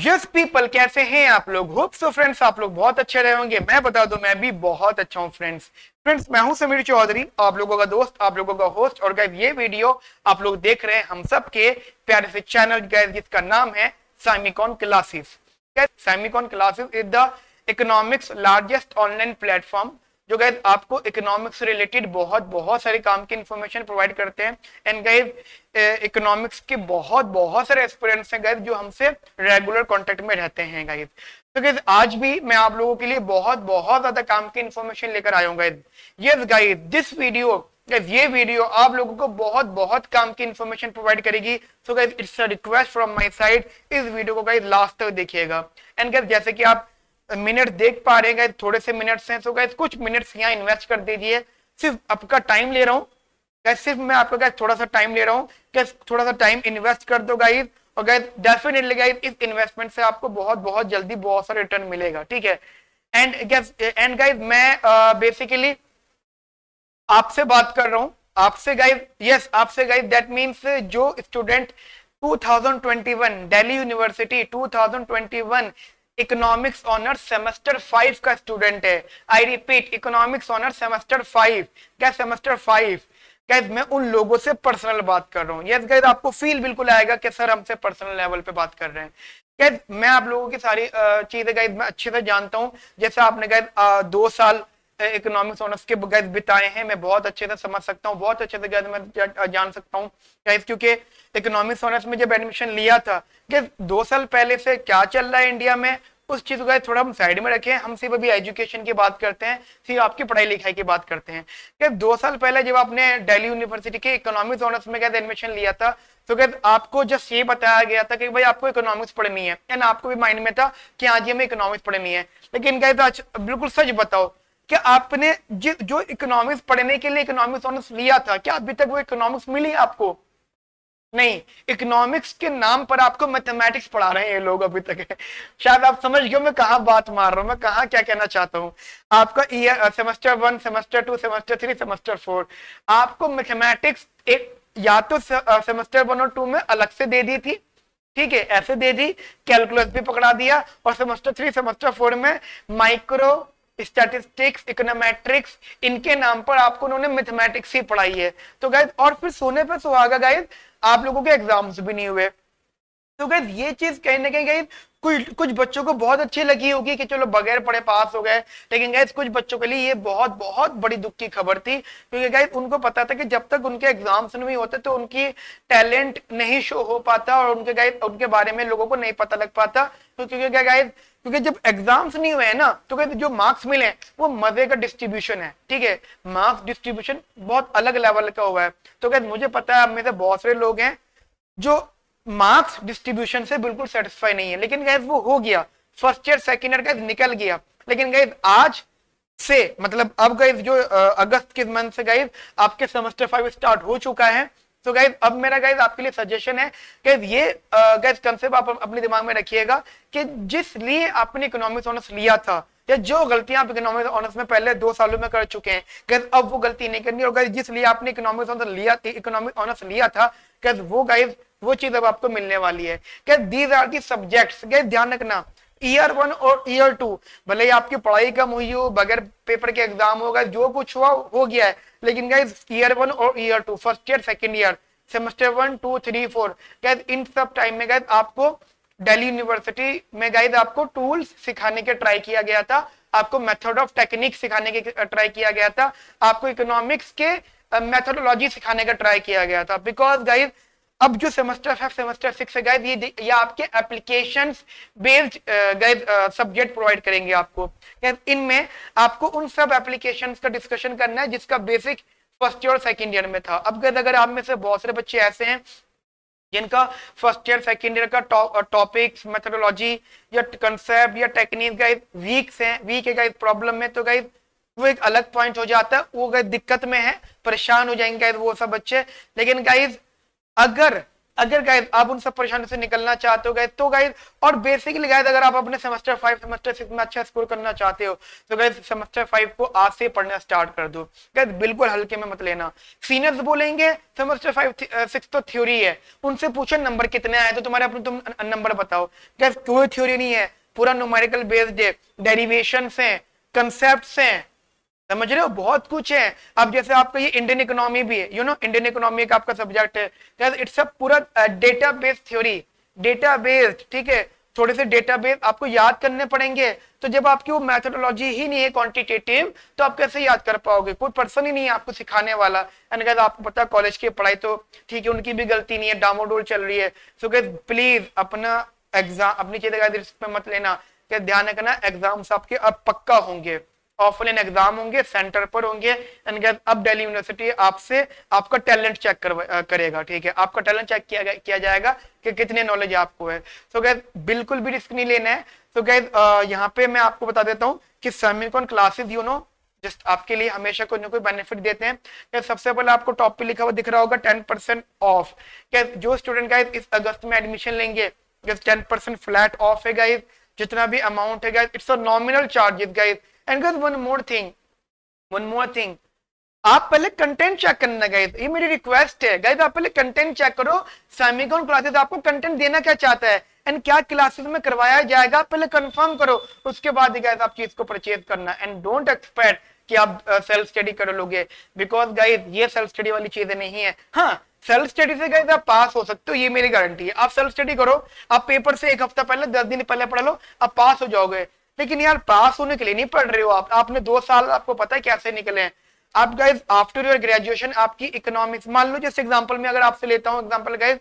Yes people, कैसे हैं आप लोग? होप सो फ्रेंड्स आप लोग बहुत अच्छे रहे होंगे। मैं बता दूं मैं भी बहुत अच्छा हूं फ्रेंड्स मैं हूं समीर चौधरी, आप लोगों का दोस्त, आप लोगों का होस्ट। और गाइस ये वीडियो आप लोग देख रहे हैं हम सब के प्यारे से चैनल गाइस जिसका नाम है Simicon classes. Simicon classes is the economics largest online platform जो गाइस आपको इकोनॉमिक्स से रिलेटेड बहुत बहुत सारे काम की इंफॉर्मेशन प्रोवाइड करते हैं। एंड गाइस इकोनॉमिक्स के बहुत बहुत सारे एस्पिरेंट्स हैं गाइस जो हमसे रेगुलर कांटेक्ट में रहते हैं गाइस। तो गाइस आज भी मैं आप लोगों के लिए बहुत बहुत ज्यादा काम की इंफॉर्मेशन लेकर आया हूं guys. Yes guys this video guys ये वीडियो आप लोगों को बहुत बहुत काम की इंफॉर्मेशन प्रोवाइड करेगी। So guys it's a request from my side, इस वीडियो को गाइस लास्ट तक देखिएगा। एंड गाइस जैसे कि आप मिनट देख पा रहे हैं, थोड़े से मिनट्स हैं, सो गाइस कुछ मिनट्स यहाँ इन्वेस्ट कर दीजिए। सिर्फ आपका टाइम ले रहा हूँ गाइस, सिर्फ मैं आपका गाइस थोड़ा सा टाइम ले रहा हूँ गाइस, थोड़ा सा टाइम इन्वेस्ट कर दो गाइस। और गाइस डेफिनेटली गाइस इस इन्वेस्टमेंट से आपको बहुत बहुत जल्दी बहुत सारा रिटर्न मिलेगा, ठीक है। एंड गाइस मैं बेसिकली आपसे बात कर रहा हूं, आपसे गाइस, यस आपसे गाइस, दैट मींस जो student 2021 Delhi university 2021 economics honours semester 5 का स्टूडेंट है। I repeat, economics honours semester 5, क्या सेमेस्टर 5 गाइस, मैं उन लोगों से पर्सनल बात कर रहा हूं। यस गाइस आपको फील बिल्कुल आएगा कि सर हमसे पर्सनल लेवल पे बात कर रहे हैं। गाइस मैं आप लोगों की सारी चीजें गाइस मैं अच्छे से जानता हूं। जैसे आपने गाइस 2 साल इकोनॉमिक्स ऑनर्स के गाइस बिताए हैं, मैं बहुत अच्छे से समझ सकता हूँ, बहुत अच्छे से गाइस मैं जान सकता हूँ गाइस, क्योंकि इकोनॉमिक्स ऑनर्स में जब एडमिशन लिया था कि 2 साल पहले से क्या चल रहा है इंडिया में, उस चीज को थोड़ा हम साइड में रखें। हम सिर्फ अभी एजुकेशन की बात करते हैं, सिर्फ आपकी पढ़ाई लिखाई की बात करते हैं कि 2 साल पहले जब आपने दिल्ली यूनिवर्सिटी के इकोनॉमिक्स ऑनर्स में एडमिशन लिया था, तो आपको जस्ट ये बताया गया था कि भाई आपको इकोनॉमिक्स पढ़नी है, एंड आपको भी माइंड में था कि आज हमें इकोनॉमिक्स पढ़नी है। लेकिन गाइस आज बिल्कुल सच बताओ कि आपने जो इकोनॉमिक्स पढ़ने के लिए इकोनॉमिक्स ऑनर्स लिया था, क्या अभी तक वो इकोनॉमिक्स मिली आपको? नहीं, इकोनॉमिक्स के नाम पर आपको मैथमेटिक्स पढ़ा रहे हैं ये लोग अभी तक है। शायद आप समझ गए मैं कहां बात मार रहा हूं, मैं कहां क्या कहना चाहता हूं। आपका year semester 1, semester 2, semester 3, semester 4 आपको मैथमेटिक्स एक या तो सेमेस्टर 1 और 2 में अलग से दे दी थी, ठीक है, ऐसे दे दी, कैलकुलस भी पकड़ा दिया, और सेमेस्टर 3, सेमेस्टर 4 में माइक्रो स्टैटिस्टिक्स, इकोनोमेट्रिक्स, इनके नाम पर आपको उन्होंने मैथमेटिक्स ही पढ़ाई है। तो गाइस और फिर सोने पे सुहागा गाइस, आप लोगों के एग्जाम्स भी नहीं हुए। तो गाइस ये चीज कहीं ना कहीं गाइस कुछ बच्चों को बहुत अच्छी लगी होगी कि चलो बगैर पढ़े पास हो गए, लेकिन गाइस कुछ बच्चों के लिए ये बहुत बहुत बड़ी दुख की खबर थी, क्योंकि गाइस उनको पता था कि जब तक उनके एग्जाम्स नहीं होते तो उनकी टैलेंट नहीं शो हो पाता, और उनके गाइस उनके बारे में लोगों को नहीं पता लग पाता। तो क्योंकि क्या गाइस, क्योंकि जब एग्जाम्स नहीं हुए ना, तो गाइस जो मार्क्स मिले वो मजे का डिस्ट्रीब्यूशन है, ठीक है, मार्क्स डिस्ट्रीब्यूशन बहुत अलग लेवल का हुआ है। तो गाइस मुझे पता है आप में से बहुत सारे लोग हैं जो मार्क्स डिस्ट्रीब्यूशन से बिल्कुल सेटिस्फाई नहीं है, लेकिन गाइस वो हो गया, first year second year guys निकल गया। लेकिन गाइस आज से मतलब अब गाइस जो अगस्त के मंथ से गाइस आपके सेमेस्टर 5 स्टार्ट हो चुका है। तो गाइस अब मेरा गाइस आपके लिए सजेशन है गाइस, ये गाइस कंसेप्ट आप अपने दिमाग में रखिएगा कि जिस लिए आपने इकोनॉमिक्स ऑनर्स लिया था, या जो गलतियां आप इकोनॉमिक्स ऑनर्स में पहले 2 सालों में कर चुके हैं गाइस, अब वो गलती नहीं करनी। और गाइस जिस लिए आपने इकोनॉमिक्स ऑनर्स लिया था गाइस, वो चीज अब आपको मिलने वाली है। Guys these are the subjects, guys ध्यान रखना, ईयर 1 और ईयर 2 भले ही आपकी पढ़ाई कम हुई हो, बगैर पेपर के एग्जाम होगा, जो कुछ हुआ हो गया है, लेकिन गाइस ईयर 1 और year 2, first year second year, semester 1, 2, 3, 4 guys, इन सब टाइम में गाइस आपको दिल्ली यूनिवर्सिटी में गाइस आपको टूल्स सिखाने के ट्राई किया गया था, आपको मेथड ऑफ टेक्निक सिखाने के ट्राई किया गया था, आपको इकोनॉमिक्स के मेथोडोलॉजी सिखाने का ट्राई किया गया था। बिकॉज गाइस अब जो सेमेस्टर 5, सेमेस्टर 6 है गाइस, ये आपके applications based guys subject provide करेंगे आपको। गाइस इनमें आपको उन सब एप्लीकेशंस का डिस्कशन करना है जिसका बेसिक फर्स्ट ईयर और सेकंड ईयर में था। अब अगर आप में से बहुत सारे बच्चे ऐसे हैं जिनका फर्स्ट ईयर सेकंड ईयर का टॉपिक्स, मेथोडोलॉजी या कंसेप्ट या टेक्निक गाइस वीक है गाइस प्रॉब्लम में, तो गाइस वो एक अलग पॉइंट हो जाता है, वो गाइस दिक्कत में है, परेशान हो जाएंगे गाइस वो सब बच्चे। लेकिन गाइस अगर अगर गाइस आप उन सब परेशानियों से निकलना चाहते हो गाइस, तो गाइस और बेसिकली गाइस अगर आप अपने सेमेस्टर 5 सेमेस्टर 6 में अच्छा स्कोर करना चाहते हो तो गाइस सेमेस्टर 5 को आज से पढ़ना स्टार्ट कर दो गाइस, बिल्कुल हल्के में मत लेना। सीनियर्स बोलेंगे सेमेस्टर 5 6 तो थ्योरी है, उनसे पूछो नंबर कितने आए तो तुम्हारे अपने तुम नंबर बताओ। गाइस कोई थ्योरी नहीं है, पूरा न्यूमेरिकल बेस्ड है, डेरिवेशंस हैं, कंसेप्ट्स हैं, समझ रहे हो, बहुत कुछ है। अब जैसे आपका ये इंडियन इकोनॉमी भी है, इंडियन इकोनॉमी का आपका सब्जेक्ट है, इट्स अ पूरा data based theory, data based, ठीक है। थोड़े से डेटा बेस आपको याद करने पड़ेंगे, तो जब आपकी वो मैथोडोलॉजी ही नहीं है क्वांटिटेटिव, तो आप कैसे याद कर पाओगे, कोई पर्सन ही नहीं है आपको सिखाने वाला। एंड गाइस आपको पता है कॉलेज की पढ़ाई तो ठीक है, उनकी भी गलती नहीं है, डामाडोल चल रही है। सो गाइस प्लीज अपना एग्जाम अपनी चीजें गाइस पे मत लेना, क्या ध्यान रखना, एग्जाम्स आपके अब पक्का होंगे, ऑफलाइन एग्जाम होंगे, सेंटर पर होंगे। एंड अब दिल्ली यूनिवर्सिटी आपसे आपका टैलेंट चेक करेगा, ठीक है, आपका टैलेंट चेक किया जाएगा कि कितने नॉलेज आपको है। सो गैस बिल्कुल भी रिस्क नहीं लेना है। तो गैस यहाँ पे मैं आपको बता देता हूँ कि सेमिकॉन क्लासेस जस्ट आपके लिए हमेशा कोई ना कोई बेनिफिट देते हैं। सबसे पहले आपको टॉप पे लिखा हुआ दिख रहा होगा 10% ऑफ। क्या जो स्टूडेंट गाइस इस अगस्त में एडमिशन लेंगे 10% फ्लैट ऑफ है गाइस, जितना भी अमाउंट है guys, it's a nominal charges guys. And guys one more thing, आप पहले कंटेंट चेक करना गाइस, ये मेरी रिक्वेस्ट है गाइस, आप पहले कंटेंट चेक करो। सेमिकॉन क्लासेस आपको कंटेंट देना क्या चाहता है एंड क्या क्लासेस में करवाया जाएगा, पहले कंफर्म करो, उसके बाद गाइस आप चीज को परचेज करना। एंड डोंट एक्सपेक्ट कि आप सेल्फ स्टडी कर लोगे, बिकॉज गाइस ये सेल्फ स्टडी वाली चीजें नहीं है। हाँ, सेल्फ स्टडी से गाइस आप पास हो सकते हो, ये मेरी गारंटी है। आप सेल्फ स्टडी करो, आप पेपर से एक हफ्ता पहले 10 दिन पहले पढ़ लो, आप पास हो जाओगे। लेकिन यार पास होने के लिए नहीं पढ़ रहे हो आप, आपने 2 साल आपको पता है कैसे निकले हैं। आप गाइस आफ्टर योर ग्रेजुएशन आपकी इकोनॉमिक्स, मान लो जैसे एग्जांपल में अगर आपसे लेता हूं एग्जांपल गाइस,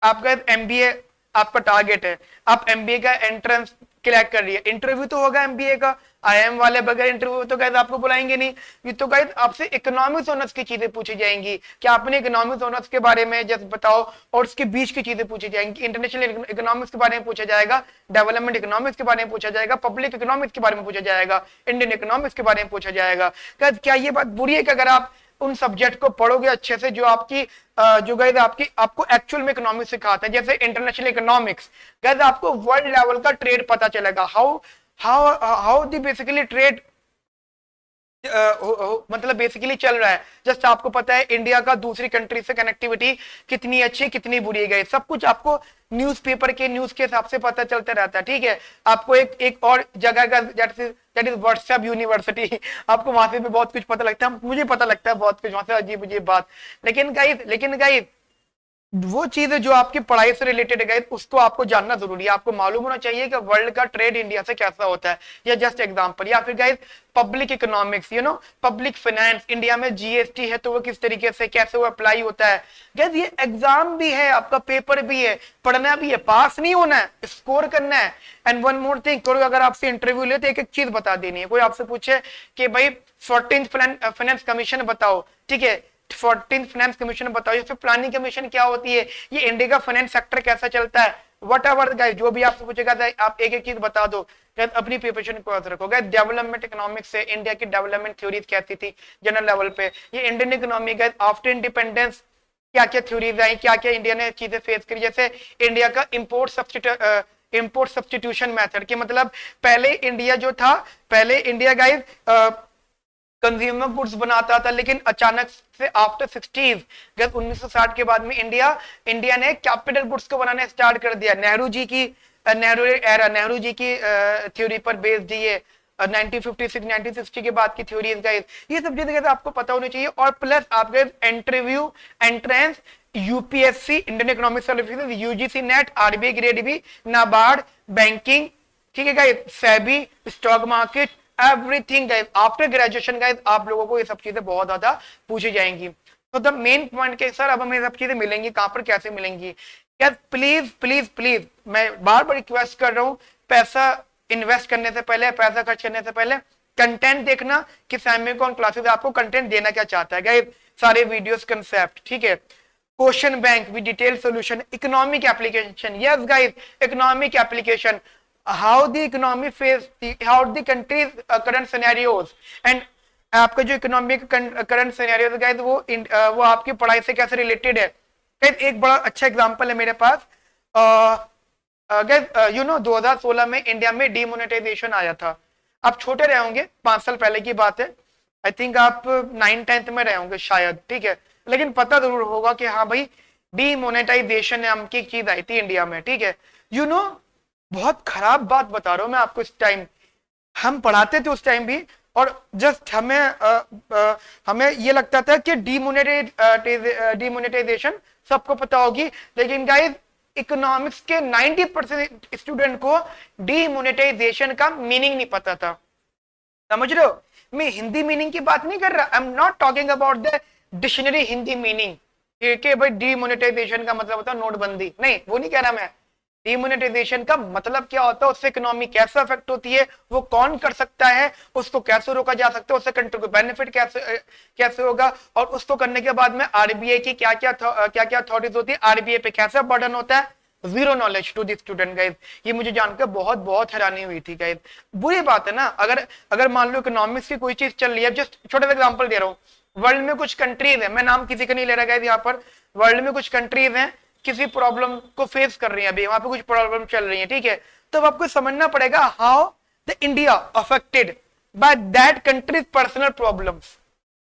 आप गाइस एमबीए आपका टारगेट है, आप एमबीए का एंट्रेंस क्लियर कर रही है, इंटरव्यू तो होगा एमबीए का, आईएम वाले बगैर इंटरव्यू तो गाइस आपको बुलाएंगे नहीं। ये तो गाइस आपसे इकोनॉमिक्स ऑनर्स की चीजें पूछी जाएंगी कि आपने इकोनॉमिक्स ऑनर्स के बारे में जस्ट बताओ, और उसके बीच की चीजें पूछी जाएंगी, इंटरनेशनल इकोनॉमिक्स के बारे में पूछा जाएगा, डेवलपमेंट इकोनॉमिक्स के बारे में पूछा जाएगा, पब्लिक इकोनॉमिक्स के बारे में पूछा जाएगा, इंडियन इकोनॉमिक्स के बारे में पूछा जाएगा। क्या ये बात बुरी है कि अगर आप उन सब्जेक्ट को पढ़ोगे अच्छे से जो आपकी जो गाइस आपको एक्चुअल में इकोनॉमिक्स सिखाते हैं, जैसे इंटरनेशनल इकोनॉमिक्स, गाइस आपको वर्ल्ड लेवल का ट्रेड पता चलेगा, हाउ दी बेसिकली ट्रेड मतलब बेसिकली चल रहा है। जस्ट आपको पता है इंडिया का दूसरी कंट्री से कनेक्टिविटी कितनी अच्छी कितनी बुरी गई, सब कुछ आपको न्यूज़पेपर के न्यूज के हिसाब से पता चलता रहता है, ठीक है। आपको एक और जगह का दैट इज व्हाट्सएप यूनिवर्सिटी, आपको वहां से भी बहुत कुछ पता लगता है, मुझे पता लगता है बहुत कुछ वहां से अजीब अजीब बात। लेकिन गाइस वो चीजें जो आपकी पढ़ाई से रिलेटेड है उसको आपको जानना जरूरी है, आपको मालूम होना चाहिए कि वर्ल्ड का ट्रेड इंडिया से कैसा होता है। या जस्ट एग्जांपल, या फिर guys public economics, public finance, India में जीएसटी है तो वो किस तरीके से कैसे वो अप्लाई होता है। गाइस ये एग्जाम भी है, आपका पेपर भी है, पढ़ना भी है, पास नहीं होना है, स्कोर करना है। एंड वन मोर थिंग, कोई अगर आपसे इंटरव्यू ले तो एक एक चीज बता देनी है। कोई आपसे पूछे कि भाई 14th फाइनेंस कमीशन बताओ, ठीक है, 14th फाइनेंस कमीशन बताओ, या फिर प्लानिंग कमीशन क्या होती है, ये इंडिया का फाइनेंस सेक्टर कैसा चलता है, वट एवर गाइस जो भी आपसे पूछेगा आप एक एक चीज बता दो, अपनी प्रिपरेशन को याद रखो। डेवलपमेंट इकोनॉमिक्स से इंडिया की डेवलपमेंट थ्योरीज कैसी थी जनरल लेवल पे, ये Indian economy guys after independence क्या क्या थ्योरीज आई, क्या क्या इंडिया ने चीजें फेस करी। जैसे इंडिया का इंपोर्ट सब्स्टिट्यूशन मेथड के मतलब पहले इंडिया जो था, पहले इंडिया गाइस कंज्यूमर गुड्स बनाता था, लेकिन अचानक से आफ्टर 1960 के बाद में इंडिया ने कैपिटल गुड्स को बनाने स्टार्ट कर दिया। नेहरू जी की थ्योरी पर बेस्ड ये 1956-1960 के बाद की थ्योरी गाइस, ये सब चीजें आपको पता होनी चाहिए। और प्लस आपके interview entrance UPSC, Indian economic services, UGC NET, RBI grade B, NABARD, banking, ठीक है guys, SEBI, stock market, everything guys after graduation guys आप लोगों को ये सब चीजें बहुत ज्यादा पूछी जाएंगी। तो द मेन पॉइंट के सर अब हमें सब चीजें मिलेंगी कहां पर, कैसे मिलेंगी। क्या प्लीज प्लीज प्लीज मैं बार बार रिक्वेस्ट कर रहा हूं, पैसा इन्वेस्ट करने से पहले, पैसा खर्च करने से पहले कंटेंट देखना कि सेमिकॉन क्लासेस आपको कंटेंट देना क्या चाहता है गाइस। सारे वीडियोस कंसेप्ट, ठीक है, question bank with detail solution, economic application, yes guys economic application, how the economy face how the country's current scenarios and आपका जो इकोनॉमिक करंट सिनेरियोस गाइस वो आपकी पढ़ाई से कैसे रिलेटेड है, गाइस एक बड़ा अच्छा एग्जांपल है मेरे पास। गाइस 2016 में इंडिया में डीमोनेटाइजेशन आया था। आप छोटे रहे होंगे, 5 साल पहले की बात है। आई थिंक आप 9th-10th में रहे होंगे शायद, ठीक है, लेकिन पता जरूर होगा कि हाँ भाई डीमोनेटाइजेशन नाम की चीज आई थी इंडिया में, ठीक है। बहुत खराब बात बता रहा हूं मैं आपको। इस टाइम हम पढ़ाते थे उस टाइम भी, और जस्ट हमें ये लगता था कि डीमोनेटाइजेशन सबको पता होगी, लेकिन गाइस इकोनॉमिक्स के 90% स्टूडेंट को डीमोनेटाइजेशन का मीनिंग नहीं पता था। समझ रहे हो? मैं हिंदी मीनिंग की बात नहीं कर रहा। I am not talking about the dictionary Hindi meaning कि भाई डीमोनेटाइजेशन का मतलब होता है नोटबंदी, नहीं, वो नहीं कह रहा मैं। डिमोनेटाइजेशन का मतलब क्या होता है, उससे इकोनॉमी कैसे अफेक्ट होती है, वो कौन कर सकता है, उसको कैसे रोका जा सकता है, उससे कंट्री को बेनिफिट कैसे होगा, और उसको करने के बाद में आरबीआई की क्या क्या अथॉरिटीज होती है, आरबीआई पे कैसा बर्डन होता है। Zero knowledge to this student guys. ये मुझे जानकर बहुत बहुत हैरानी हुई थी गाइस। बुरी बात है ना, अगर मान लो इकोनॉमिक्स की कोई चीज चल रही है, जस्ट छोटा सा एग्जांपल दे रहा हूं। वर्ल्ड में कुछ कंट्रीज है, मैं नाम किसी का नहीं ले रहा गाइस यहाँ पर। वर्ल्ड में कुछ कंट्रीज हैं, किसी प्रॉब्लम को फेस कर रही है, अभी वहां पे कुछ प्रॉब्लम चल रही है, ठीक है। तो आपको समझना पड़ेगा how the India affected by that countries personal problems.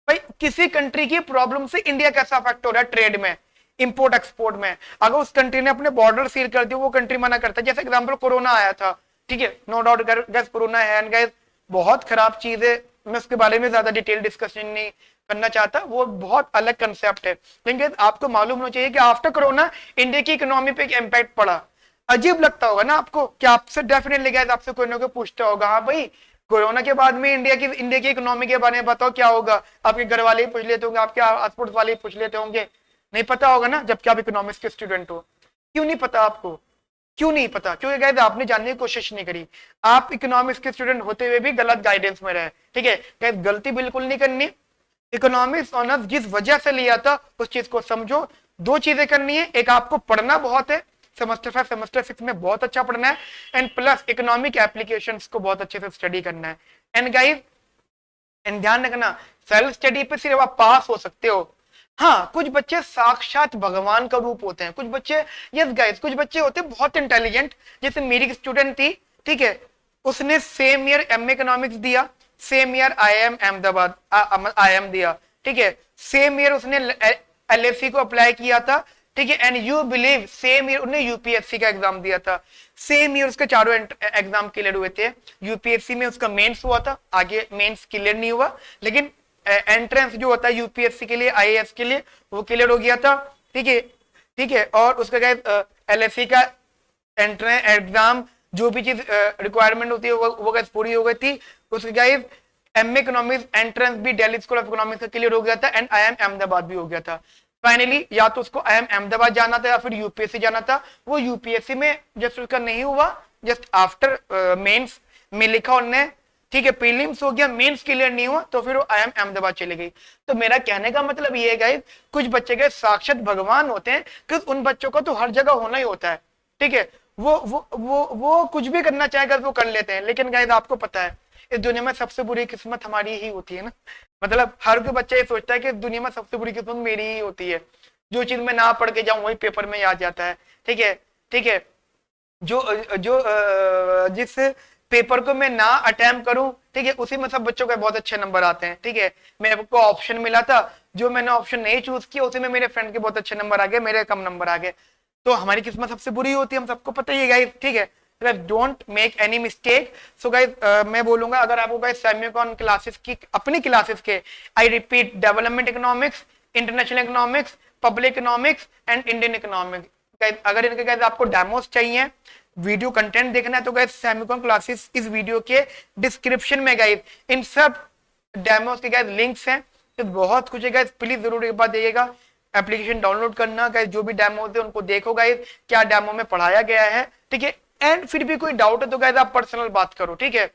भाई किसी कंट्री की प्रॉब्लम से इंडिया कैसा अफेक्ट हो रहा है ट्रेड में, इंपोर्ट एक्सपोर्ट में। अगर उस कंट्री ने अपने बॉर्डर सील कर दिया, वो कंट्री मना करता है। जैसे एग्जांपल कोरोना आया था, ठीक है, नो डाउट गैस कोरोना है एंड गैस बहुत खराब चीज है। मैं उसके बारे में ज्यादा डिटेल डिस्कशन नहीं करना चाहता, वो बहुत अलग कंसेप्ट है। लेकिन आपको मालूम होना चाहिए कि आफ्टर कोरोना इंडिया की इकोनॉमी पे इम्पैक्ट पड़ा। अजीब लगता होगा ना आपको कि आपसे डेफिनेटली गैस आपसे कोई ना कोई पूछता होगा, हाँ भाई कोरोना के बाद में इंडिया की इकोनॉमी के बारे में बताओ क्या होगा। आपके घर वाले ही पूछ लेते होंगे, आपके आस पड़ोस वाले ही पूछ लेते होंगे, नहीं पता होगा ना, जबकि आप इकोनॉमिक्स के स्टूडेंट हो। क्यों नहीं पता आपको? क्यों नहीं पता? क्योंकि गाइस आपने जानने की कोशिश नहीं करी। आप इकोनॉमिक्स के स्टूडेंट होते हुए भी गलत गाइडेंस में रहे, ठीक है। गाइस गलती बिल्कुल नहीं करनी। इकोनॉमिक्स ऑनर्स जिस वजह से लिया था उस चीज को समझो। दो चीजें करनी है, एक आपको पढ़ना बहुत है, सेमेस्टर 5 सेमेस्टर 6 में बहुत अच्छा पढ़ना है, एंड प्लस इकोनॉमिक एप्लीकेशंस को बहुत अच्छे से स्टडी करना है। एंड गाइस एंड ध्यान रखना, सेल्फ स्टडी पे सिर्फ आप पास हो सकते हो। हाँ, कुछ बच्चे साक्षात भगवान का रूप होते हैं, कुछ बच्चे, यस गाइस, कुछ बच्चे होते हैं बहुत इंटेलिजेंट। जैसे मेरी स्टूडेंट थी, ठीक है, उसने सेम ईयर एमए इकोनॉमिक्स दिया, same year IIM Ahmedabad IIM दिया, ठीक है, सेम ईयर उसने एलएसी को अप्लाई किया था, ठीक है, and you believe same year उसने यूपीएससी का एग्जाम दिया था। सेम ईयर उसके चारों एग्जाम क्लियर हुए थे। यूपीएससी में उसका मेंस हुआ था, आगे मेंस क्लियर नहीं हुआ, लेकिन एंट्रेंस जो होता है यूपीएससी के लिए, आईएएस के लिए, वो क्लियर हो गया था, ठीक है, ठीक है। और उसका क्या एलएससी का एंट्रेंस एग्जाम, जो भी चीज रिक्वायरमेंट होती है वो पूरी हो गई थी। उसके गाइस एमए इकोनॉमिक्स एंट्रेंस भी दिल्ली स्कूल ऑफ इकोनॉमिक्स का क्लियर हो गया था, एंड आईआईएम अहमदाबाद भी हो गया था। फाइनली या तो उसको आईआईएम अहमदाबाद जाना था या फिर यूपीएससी जाना था। वो यूपीएससी में जस्ट उसका नहीं हुआ, जस्ट आफ्टर मेंस में लिखा उन्होंने, ठीक है, प्रीलिम्स हो गया, मेंस क्लियर नहीं हुआ, तो फिर वो आईआईएम अहमदाबाद चले गई। तो मेरा कहने का मतलब ये है गाइस, कुछ बच्चे के साक्षात भगवान होते हैं, क्योंकि उन बच्चों का तो हर जगह होना ही होता है, ठीक है। वो कुछ भी करना चाहेगा वो कर लेते हैं। लेकिन गाइस आपको पता है इस दुनिया में सबसे बुरी किस्मत हमारी ही होती है ना। मतलब हर कोई बच्चा ये सोचता है कि दुनिया में सबसे बुरी किस्मत मेरी ही होती है। जो चीज मैं ना पढ़ के जाऊं वही पेपर में याद जाता है, ठीक है, ठीक है। जो जो जिस पेपर को मैं ना अटेम्प्ट करूं, ठीक है, उसी में सब बच्चों के बहुत अच्छे नंबर आते हैं, ठीक है। मेरे को ऑप्शन मिला था, जो मैंने ऑप्शन नहीं चूज किया उसी में मेरे फ्रेंड के बहुत अच्छे नंबर आ गए, मेरे कम नंबर आ गए। तो हमारी किस्मत सबसे बुरी होती है, हम सबको पता ही है गाइस, ठीक है। Don't make any mistake. So guys मैं बोलूंगा, अगर आपको गाइस सेमिकॉन क्लासेस की, अपनी क्लासेस के, I repeat, development economics, international economics, public economics and Indian economics, अगर इनके गाइस आपको डेमोस चाहिए, वीडियो कंटेंट देखना है, तो गाइस सेमिकॉन क्लासेस इस वीडियो के डिस्क्रिप्शन में गाइस इन सब डेमोस के गाइस लिंक्स हैं। तो बहुत कुछ है गाइस, प्लीज जरूर एक बार देखिएगा, एप्लीकेशन डाउनलोड करना गाइस, जो भी डेमोस है उनको देखो गाइस, क्या डेमो में पढ़ाया गया है, ठीक है। एंड फिर भी कोई डाउट है तो गाइस आप पर्सनल बात करो, ठीक है।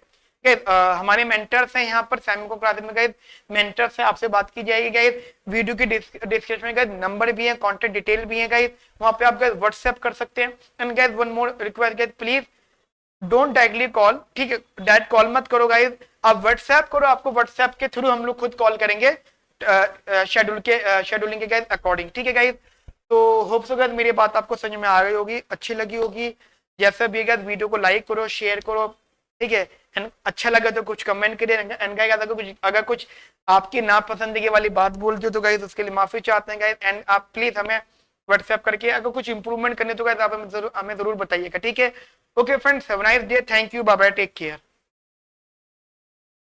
हमारे मेंटर्स हैं यहाँ पर सेमिको क्लासेस में गाइस, मेंटर से आपसे बात की जाएगी गाइस। वीडियो की डिस्क्रिप्शन में गाइस नंबर भी है, कांटेक्ट डिटेल भी है गाइस, वहां पे आप गाइस व्हाट्सएप कर सकते हैं। And guys one more request guys, please don't directly call, ठीक है, डायरेक्ट कॉल मत करो गाइस, आप व्हाट्सएप करो, आपको व्हाट्सएप के थ्रू हम लोग खुद कॉल करेंगे शेड्यूलिंग के गाइस अकॉर्डिंग, ठीक है गाइस। तो होप सो गाइस मेरी बात आपको समझ में आ गई होगी, अच्छी लगी होगी। जैसा भी गाइस वीडियो को लाइक करो, शेयर करो, ठीक है। एंड अच्छा लगा तो कुछ कमेंट करिए। एंड गाइस अगर कुछ आपकी नापसंदगी वाली बात बोलते हो तो गाइस उसके लिए माफी चाहते हैं गाइस। एंड आप प्लीज हमें व्हाट्सएप करके अगर कुछ इंप्रूवमेंट करने तो गाइस आप हमें जरूर बताइएगा, ठीक है। Okay friends, have a nice day, thank you, bye bye, take care.